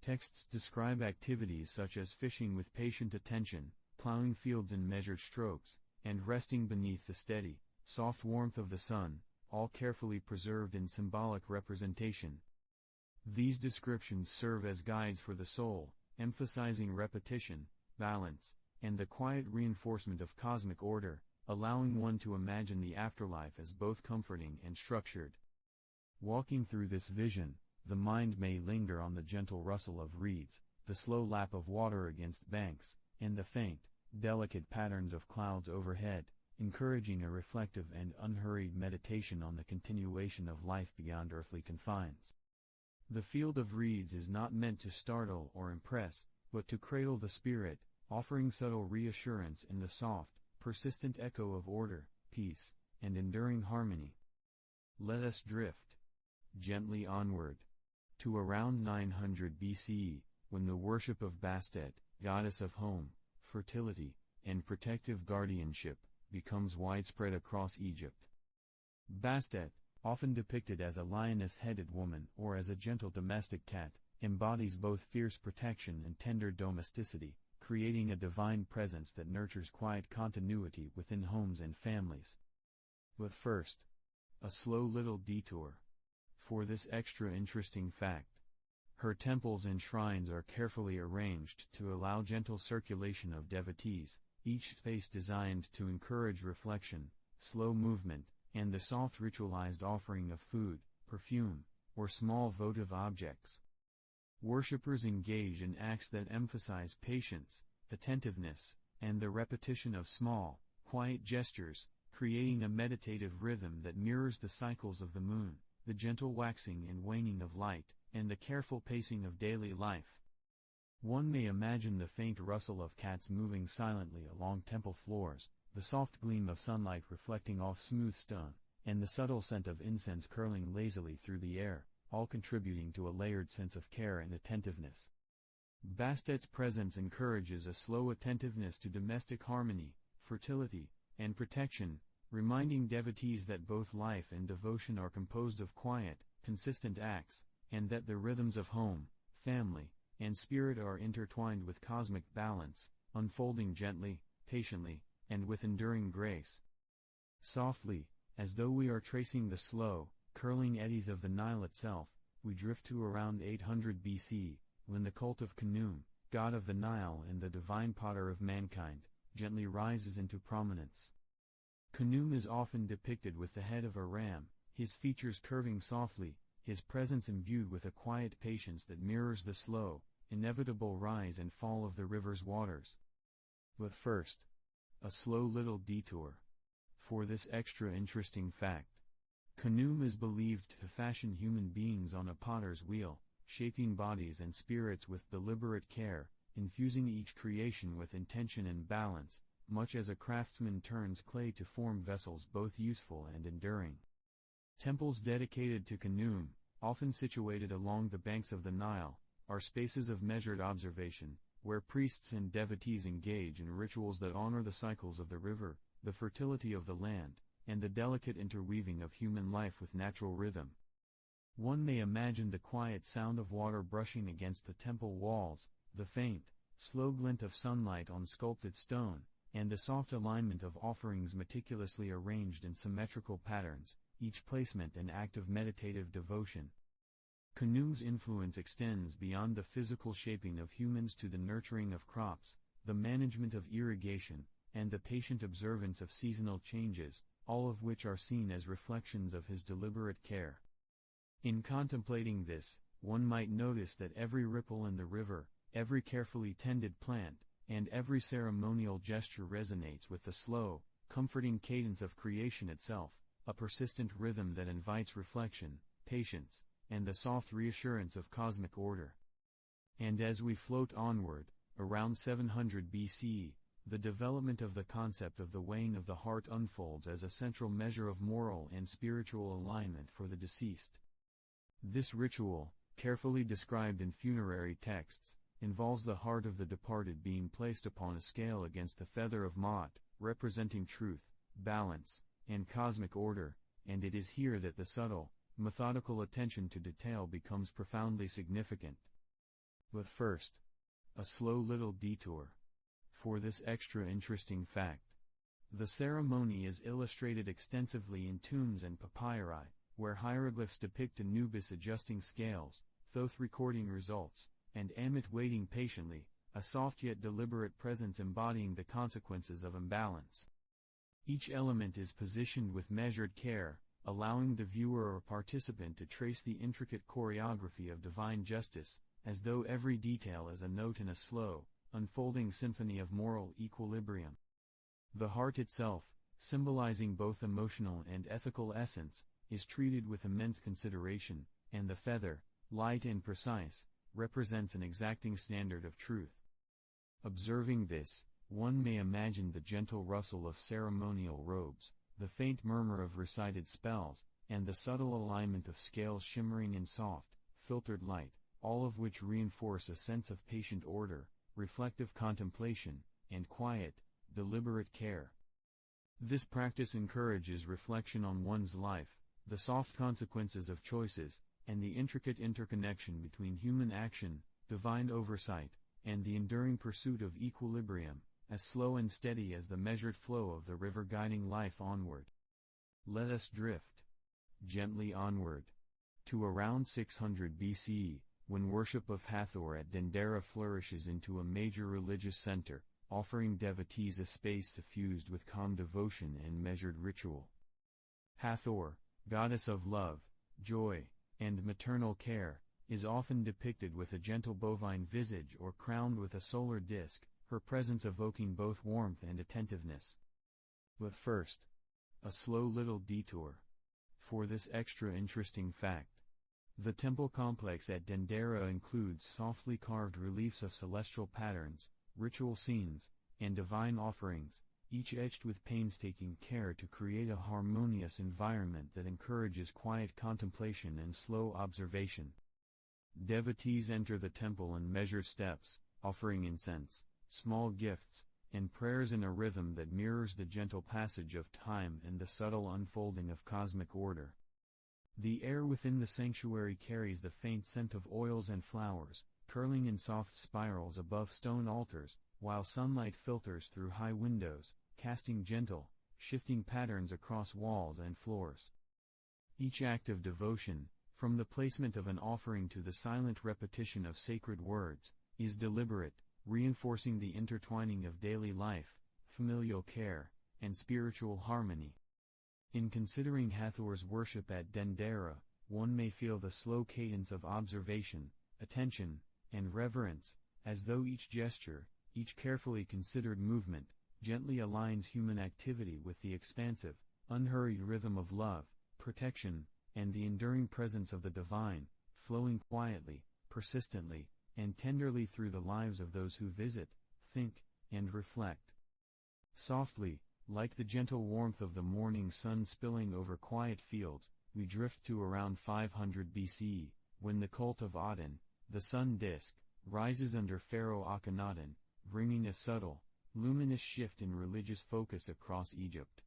Texts describe activities such as fishing with patient attention, plowing fields in measured strokes, and resting beneath the steady, soft warmth of the sun, all carefully preserved in symbolic representation. These descriptions serve as guides for the soul, emphasizing repetition, balance, and the quiet reinforcement of cosmic order, allowing one to imagine the afterlife as both comforting and structured. Walking through this vision, the mind may linger on the gentle rustle of reeds, the slow lap of water against banks, and the faint, delicate patterns of clouds overhead, encouraging a reflective and unhurried meditation on the continuation of life beyond earthly confines. The field of reeds is not meant to startle or impress, but to cradle the spirit, offering subtle reassurance in the soft, persistent echo of order, peace, and enduring harmony. Let us drift gently onward to around 900 BCE, when the worship of Bastet, goddess of home, fertility, and protective guardianship, becomes widespread across Egypt. Bastet, often depicted as a lioness-headed woman or as a gentle domestic cat, embodies both fierce protection and tender domesticity, creating a divine presence that nurtures quiet continuity within homes and families. But first, a slow little detour. For this extra interesting fact. Her temples and shrines are carefully arranged to allow gentle circulation of devotees, each space designed to encourage reflection, slow movement, and the soft ritualized offering of food, perfume, or small votive objects. Worshippers engage in acts that emphasize patience, attentiveness, and the repetition of small, quiet gestures, creating a meditative rhythm that mirrors the cycles of the moon, the gentle waxing and waning of light, and the careful pacing of daily life. One may imagine the faint rustle of cats moving silently along temple floors, the soft gleam of sunlight reflecting off smooth stone, and the subtle scent of incense curling lazily through the air, all contributing to a layered sense of care and attentiveness. Bastet's presence encourages a slow attentiveness to domestic harmony, fertility, and protection, reminding devotees that both life and devotion are composed of quiet, consistent acts, and that the rhythms of home, family, and spirit are intertwined with cosmic balance, unfolding gently, patiently, and with enduring grace. Softly, as though we are tracing the slow, curling eddies of the Nile itself, we drift to around 800 BC, when the cult of Khnum, god of the Nile and the divine potter of mankind, gently rises into prominence. Khnum is often depicted with the head of a ram, his features curving softly, his presence imbued with a quiet patience that mirrors the slow, inevitable rise and fall of the river's waters. But first, a slow little detour. For this extra interesting fact, Khnum is believed to fashion human beings on a potter's wheel, shaping bodies and spirits with deliberate care, infusing each creation with intention and balance, much as a craftsman turns clay to form vessels both useful and enduring. Temples dedicated to Khnum, often situated along the banks of the Nile, are spaces of measured observation, where priests and devotees engage in rituals that honor the cycles of the river, the fertility of the land, and the delicate interweaving of human life with natural rhythm. One may imagine the quiet sound of water brushing against the temple walls, the faint, slow glint of sunlight on sculpted stone, and the soft alignment of offerings meticulously arranged in symmetrical patterns, each placement an act of meditative devotion. Khnum's influence extends beyond the physical shaping of humans to the nurturing of crops, the management of irrigation, and the patient observance of seasonal changes, all of which are seen as reflections of his deliberate care. In contemplating this, one might notice that every ripple in the river, every carefully tended plant, and every ceremonial gesture resonates with the slow, comforting cadence of creation itself, a persistent rhythm that invites reflection, patience, and the soft reassurance of cosmic order. And as we float onward, around 700 BCE, the development of the concept of the weighing of the heart unfolds as a central measure of moral and spiritual alignment for the deceased. This ritual, carefully described in funerary texts, involves the heart of the departed being placed upon a scale against the feather of Ma'at, representing truth, balance, and cosmic order, and it is here that the subtle, methodical attention to detail becomes profoundly significant. But first, a slow little detour. For this extra interesting fact, the ceremony is illustrated extensively in tombs and papyri, where hieroglyphs depict Anubis adjusting scales, Thoth recording results, and Amun waiting patiently, a soft yet deliberate presence embodying the consequences of imbalance. Each element is positioned with measured care, allowing the viewer or participant to trace the intricate choreography of divine justice, as though every detail is a note in a slow, unfolding symphony of moral equilibrium. The heart itself, symbolizing both emotional and ethical essence, is treated with immense consideration, and the feather, light and precise, represents an exacting standard of truth. Observing this, one may imagine the gentle rustle of ceremonial robes, the faint murmur of recited spells, and the subtle alignment of scales shimmering in soft, filtered light, all of which reinforce a sense of patient order, reflective contemplation, and quiet, deliberate care. This practice encourages reflection on one's life, the soft consequences of choices, and the intricate interconnection between human action, divine oversight, and the enduring pursuit of equilibrium, as slow and steady as the measured flow of the river guiding life onward. Let us drift gently onward to around 600 BCE, when worship of Hathor at Dendera flourishes into a major religious center, offering devotees a space suffused with calm devotion and measured ritual. Hathor, goddess of love, joy, and maternal care, is often depicted with a gentle bovine visage or crowned with a solar disk, her presence evoking both warmth and attentiveness. But first, a slow little detour. For this extra interesting fact, the temple complex at Dendera includes softly carved reliefs of celestial patterns, ritual scenes, and divine offerings, each etched with painstaking care to create a harmonious environment that encourages quiet contemplation and slow observation. Devotees enter the temple in measured steps, offering incense, small gifts, and prayers in a rhythm that mirrors the gentle passage of time and the subtle unfolding of cosmic order. The air within the sanctuary carries the faint scent of oils and flowers, curling in soft spirals above stone altars, while sunlight filters through high windows, casting gentle, shifting patterns across walls and floors. Each act of devotion, from the placement of an offering to the silent repetition of sacred words, is deliberate, reinforcing the intertwining of daily life, familial care, and spiritual harmony. In considering Hathor's worship at Dendera, one may feel the slow cadence of observation, attention, and reverence, as though each gesture, each carefully considered movement, gently aligns human activity with the expansive, unhurried rhythm of love, protection, and the enduring presence of the divine, flowing quietly, persistently, and tenderly through the lives of those who visit, think, and reflect. Softly, like the gentle warmth of the morning sun spilling over quiet fields, we drift to around 500 BCE, when the cult of Aten, the sun disk, rises under Pharaoh Akhenaten, bringing a subtle, luminous shift in religious focus across Egypt.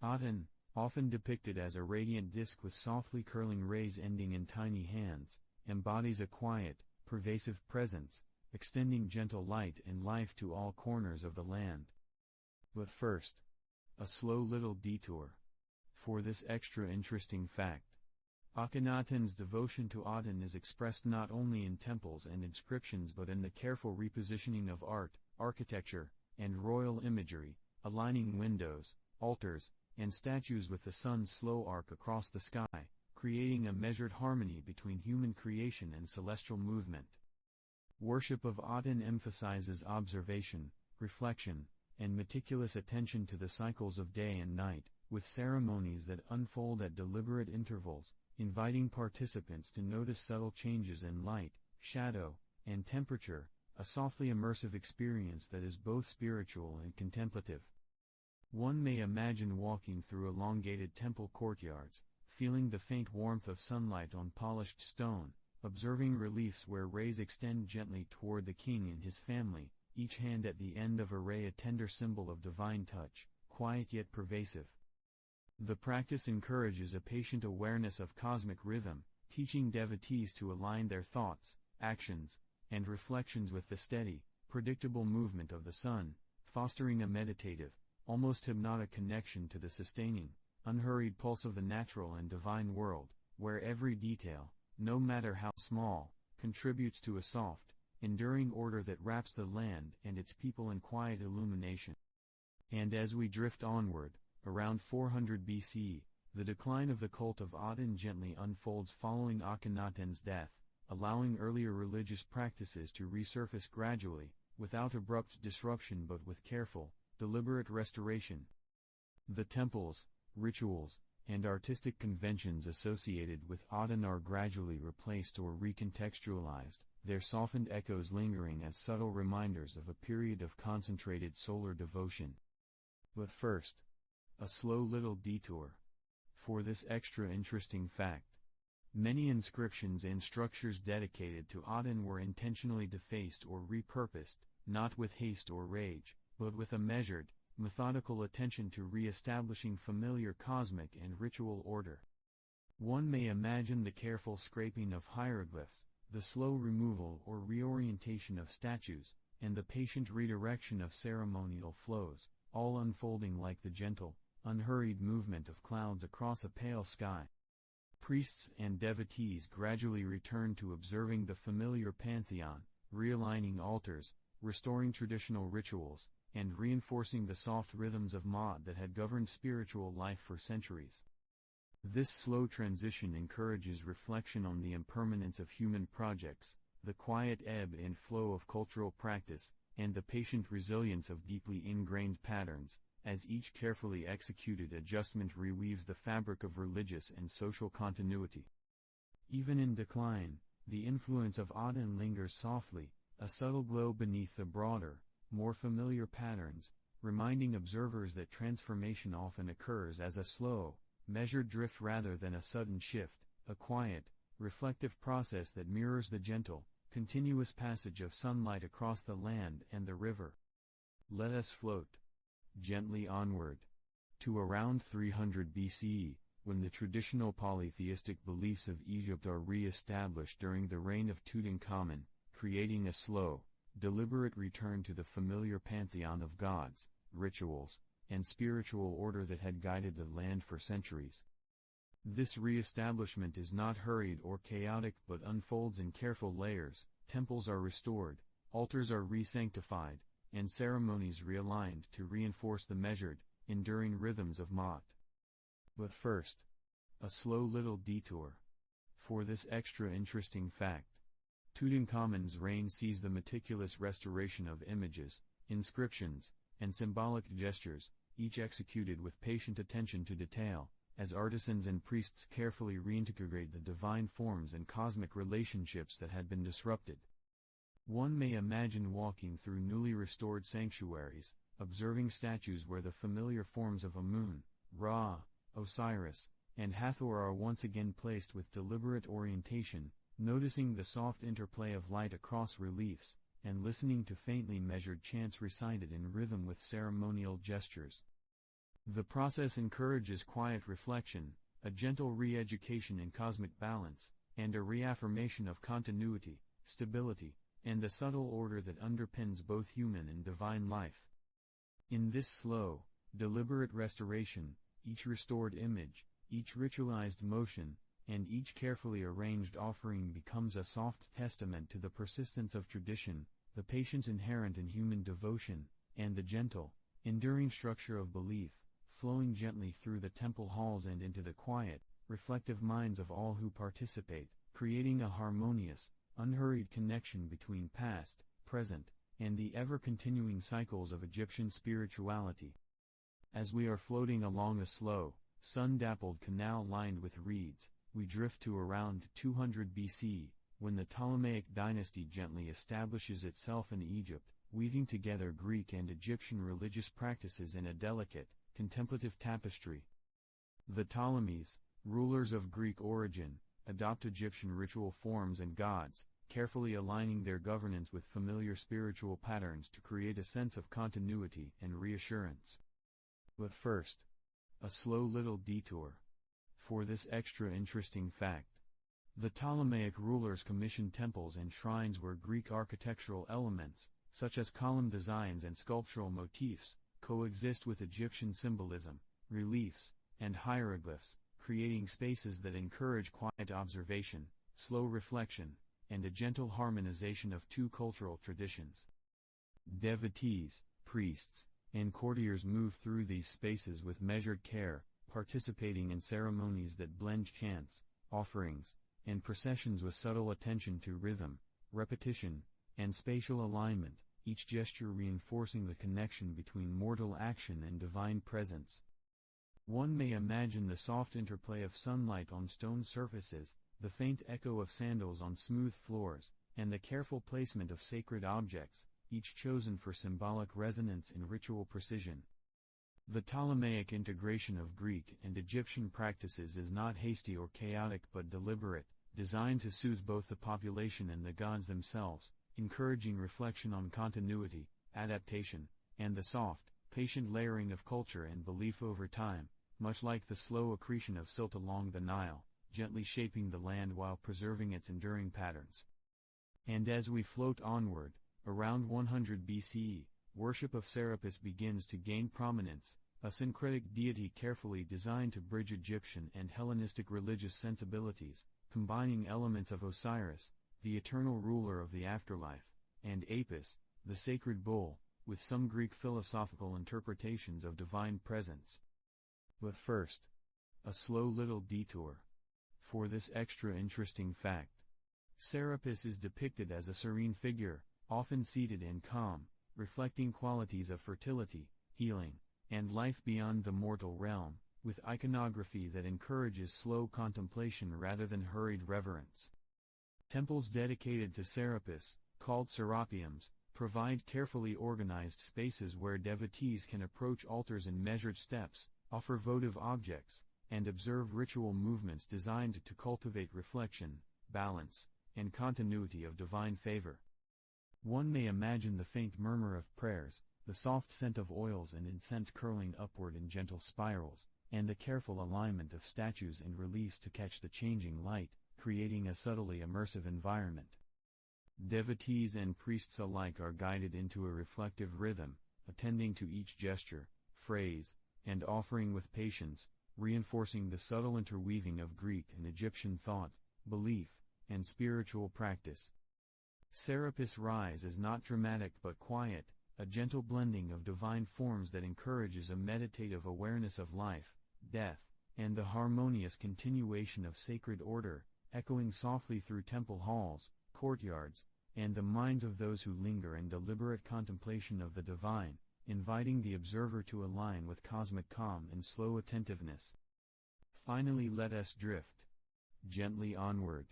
Aten, often depicted as a radiant disk with softly curling rays ending in tiny hands, embodies a quiet, pervasive presence, extending gentle light and life to all corners of the land. But first, a slow little detour. For this extra interesting fact, Akhenaten's devotion to Aten is expressed not only in temples and inscriptions but in the careful repositioning of art, architecture, and royal imagery, aligning windows, altars, and statues with the sun's slow arc across the sky, creating a measured harmony between human creation and celestial movement. Worship of Aten emphasizes observation, reflection, and meticulous attention to the cycles of day and night, with ceremonies that unfold at deliberate intervals, inviting participants to notice subtle changes in light, shadow, and temperature, a softly immersive experience that is both spiritual and contemplative. One may imagine walking through elongated temple courtyards, feeling the faint warmth of sunlight on polished stone, observing reliefs where rays extend gently toward the king and his family, each hand at the end of a ray a tender symbol of divine touch, quiet yet pervasive. The practice encourages a patient awareness of cosmic rhythm, teaching devotees to align their thoughts, actions, and reflections with the steady, predictable movement of the sun, fostering a meditative, almost hypnotic connection to the sustaining, unhurried pulse of the natural and divine world, where every detail, no matter how small, contributes to a soft, enduring order that wraps the land and its people in quiet illumination. And as we drift onward, around 400 BC, the decline of the cult of Aten gently unfolds following Akhenaten's death, allowing earlier religious practices to resurface gradually, without abrupt disruption but with careful, deliberate restoration. The temples, rituals, and artistic conventions associated with Aten are gradually replaced or recontextualized, their softened echoes lingering as subtle reminders of a period of concentrated solar devotion. But first, a slow little detour. For this extra interesting fact, many inscriptions and structures dedicated to Aten were intentionally defaced or repurposed, not with haste or rage, but with a measured, methodical attention to re-establishing familiar cosmic and ritual order. One may imagine the careful scraping of hieroglyphs, the slow removal or reorientation of statues, and the patient redirection of ceremonial flows, all unfolding like the gentle, unhurried movement of clouds across a pale sky. Priests and devotees gradually return to observing the familiar pantheon, realigning altars, restoring traditional rituals, and reinforcing the soft rhythms of Ma'at that had governed spiritual life for centuries. This slow transition encourages reflection on the impermanence of human projects, the quiet ebb and flow of cultural practice, and the patient resilience of deeply ingrained patterns, as each carefully executed adjustment reweaves the fabric of religious and social continuity. Even in decline, the influence of Aten lingers softly, a subtle glow beneath the broader, more familiar patterns, reminding observers that transformation often occurs as a slow, measured drift rather than a sudden shift, a quiet, reflective process that mirrors the gentle, continuous passage of sunlight across the land and the river. Let us float gently onward to around 300 BCE, when the traditional polytheistic beliefs of Egypt are re-established during the reign of Tutankhamun, creating a slow, deliberate return to the familiar pantheon of gods, rituals, and spiritual order that had guided the land for centuries. This re-establishment is not hurried or chaotic but unfolds in careful layers. Temples are restored, altars are re-sanctified, and ceremonies realigned to reinforce the measured, enduring rhythms of Ma'at. But first, a slow little detour. For this extra interesting fact, Tutankhamun's reign sees the meticulous restoration of images, inscriptions, and symbolic gestures, each executed with patient attention to detail, as artisans and priests carefully reintegrate the divine forms and cosmic relationships that had been disrupted. One may imagine walking through newly restored sanctuaries, observing statues where the familiar forms of Amun, Ra, Osiris, and Hathor are once again placed with deliberate orientation, noticing the soft interplay of light across reliefs, and listening to faintly measured chants recited in rhythm with ceremonial gestures. The process encourages quiet reflection, a gentle re-education in cosmic balance, and a reaffirmation of continuity, stability, and the subtle order that underpins both human and divine life. In this slow, deliberate restoration, each restored image, each ritualized motion, and each carefully arranged offering becomes a soft testament to the persistence of tradition, the patience inherent in human devotion, and the gentle, enduring structure of belief, flowing gently through the temple halls and into the quiet, reflective minds of all who participate, creating a harmonious, unhurried connection between past, present, and the ever-continuing cycles of Egyptian spirituality. As we are floating along a slow, sun-dappled canal lined with reeds, we drift to around 200 BC, when the Ptolemaic dynasty gently establishes itself in Egypt, weaving together Greek and Egyptian religious practices in a delicate, contemplative tapestry. The Ptolemies, rulers of Greek origin, adopt Egyptian ritual forms and gods, carefully aligning their governance with familiar spiritual patterns to create a sense of continuity and reassurance. But first, a slow little detour. For this extra interesting fact, the Ptolemaic rulers commissioned temples and shrines where Greek architectural elements, such as column designs and sculptural motifs, coexist with Egyptian symbolism, reliefs, and hieroglyphs, creating spaces that encourage quiet observation, slow reflection, and a gentle harmonization of two cultural traditions. Devotees, priests, and courtiers move through these spaces with measured care, participating in ceremonies that blend chants, offerings, and processions with subtle attention to rhythm, repetition, and spatial alignment, each gesture reinforcing the connection between mortal action and divine presence. One may imagine the soft interplay of sunlight on stone surfaces, the faint echo of sandals on smooth floors, and the careful placement of sacred objects, each chosen for symbolic resonance and ritual precision. The Ptolemaic integration of Greek and Egyptian practices is not hasty or chaotic but deliberate, designed to soothe both the population and the gods themselves, encouraging reflection on continuity, adaptation, and the soft, patient layering of culture and belief over time, much like the slow accretion of silt along the Nile, gently shaping the land while preserving its enduring patterns. And as we float onward, around 100 BCE, worship of Serapis begins to gain prominence, a syncretic deity carefully designed to bridge Egyptian and Hellenistic religious sensibilities, combining elements of Osiris, the eternal ruler of the afterlife, and Apis, the sacred bull, with some Greek philosophical interpretations of divine presence. But first, a slow little detour. For this extra interesting fact, Serapis is depicted as a serene figure, often seated and calm, reflecting qualities of fertility, healing, and life beyond the mortal realm, with iconography that encourages slow contemplation rather than hurried reverence. Temples dedicated to Serapis, called serapeums, provide carefully organized spaces where devotees can approach altars in measured steps, offer votive objects, and observe ritual movements designed to cultivate reflection, balance, and continuity of divine favor. One may imagine the faint murmur of prayers, the soft scent of oils and incense curling upward in gentle spirals, and the careful alignment of statues and reliefs to catch the changing light, creating a subtly immersive environment. Devotees and priests alike are guided into a reflective rhythm, attending to each gesture, phrase, and offering with patience, reinforcing the subtle interweaving of Greek and Egyptian thought, belief, and spiritual practice. Serapis Rise is not dramatic but quiet, a gentle blending of divine forms that encourages a meditative awareness of life, death, and the harmonious continuation of sacred order, echoing softly through temple halls, courtyards, and the minds of those who linger in deliberate contemplation of the divine, inviting the observer to align with cosmic calm and slow attentiveness. Finally, let us drift gently onward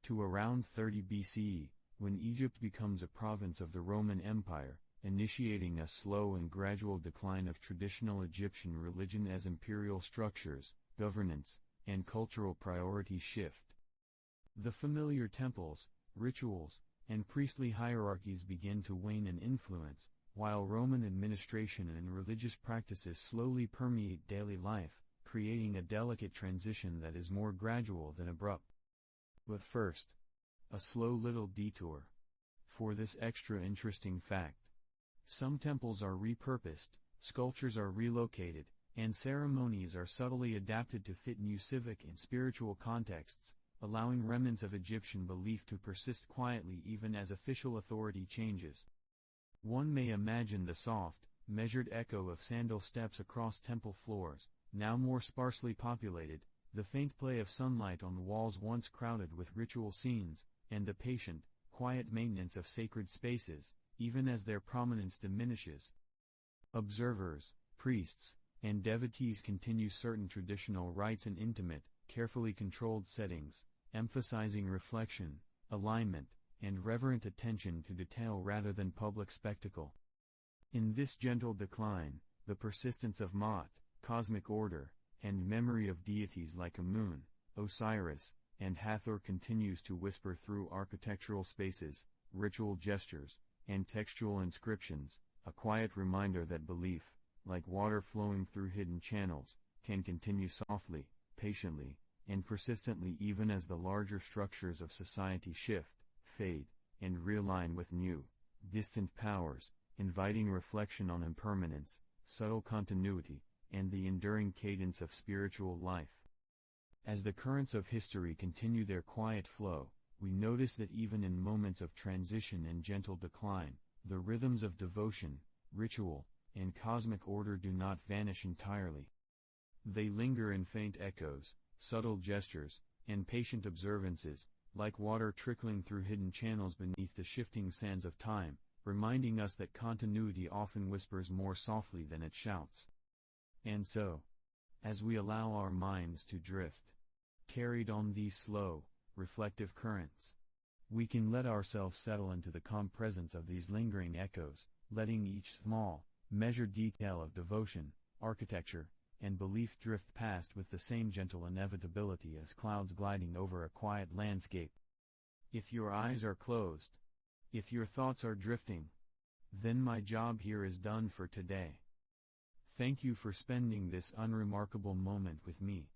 to around 30 BCE, when Egypt becomes a province of the Roman Empire, initiating a slow and gradual decline of traditional Egyptian religion as imperial structures, governance, and cultural priorities shift. The familiar temples, rituals, and priestly hierarchies begin to wane in influence, while Roman administration and religious practices slowly permeate daily life, creating a delicate transition that is more gradual than abrupt. But first, a slow little detour for this extra interesting fact. Some temples are repurposed, sculptures are relocated, and ceremonies are subtly adapted to fit new civic and spiritual contexts, allowing remnants of Egyptian belief to persist quietly even as official authority changes. One may imagine the soft, measured echo of sandal steps across temple floors, now more sparsely populated, the faint play of sunlight on walls once crowded with ritual scenes, and the patient, quiet maintenance of sacred spaces, even as their prominence diminishes. Observers, priests, and devotees continue certain traditional rites in intimate, carefully controlled settings, emphasizing reflection, alignment, and reverent attention to detail rather than public spectacle. In this gentle decline, the persistence of Ma'at, cosmic order, and memory of deities like Amun, Osiris, and Hathor continues to whisper through architectural spaces, ritual gestures, and textual inscriptions, a quiet reminder that belief, like water flowing through hidden channels, can continue softly, patiently, and persistently even as the larger structures of society shift, fade, and realign with new, distant powers, inviting reflection on impermanence, subtle continuity, and the enduring cadence of spiritual life. As the currents of history continue their quiet flow, we notice that even in moments of transition and gentle decline, the rhythms of devotion, ritual, and cosmic order do not vanish entirely. They linger in faint echoes, subtle gestures, and patient observances, like water trickling through hidden channels beneath the shifting sands of time, reminding us that continuity often whispers more softly than it shouts. And so, as we allow our minds to drift, carried on these slow, reflective currents, we can let ourselves settle into the calm presence of these lingering echoes, letting each small, measured detail of devotion, architecture, and belief drift past with the same gentle inevitability as clouds gliding over a quiet landscape. If your eyes are closed, if your thoughts are drifting, then my job here is done for today. Thank you for spending this unremarkable moment with me.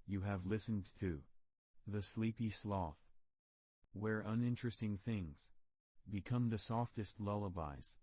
You have listened to The Sleepy Sloth, where uninteresting things become the softest lullabies.